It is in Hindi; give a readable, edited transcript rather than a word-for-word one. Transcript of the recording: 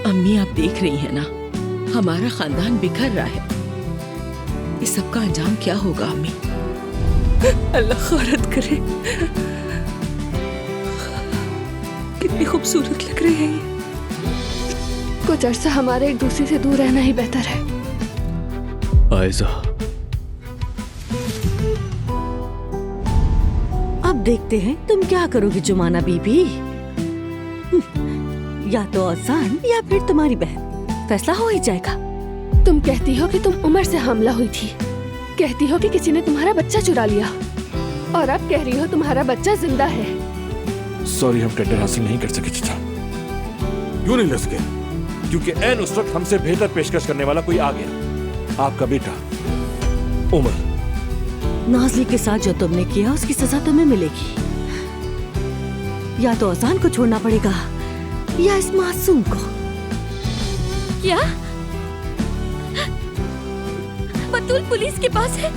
अम्मी आप देख रही हैं ना, हमारा खानदान बिखर रहा है। इस सब का अंजाम क्या होगा अम्मी? अल्लाह खैरत करे। कितनी खूबसूरत लग रही है ये। कुछ अर्सा हमारे एक दूसरे से दूर रहना ही बेहतर है। आयजा, अब देखते हैं तुम क्या करोगी जुमाना बीबी। या तो आसान या फिर तुम्हारी बहन, फैसला हो ही जाएगा। तुम कहती हो कि तुम उमर से हमला हुई थी, कहती हो कि किसी ने तुम्हारा बच्चा चुरा लिया, और अब कह रही हो तुम्हारा बच्चा जिंदा है। सॉरी, हम टेंडर हासिल नहीं कर सके चाचा। क्यों नहीं ले सके? क्योंकि ऐन उस वक्त हमसे बेहतर पेशकश करने वाला कोई आ गया, आपका बेटा उमर। नाज़ली के साथ जो तुमने किया उसकी सजा तुम्हें मिलेगी। या तो आसान को छोड़ना पड़ेगा या इस मासूम को। क्या बतूल पुलिस के पास है?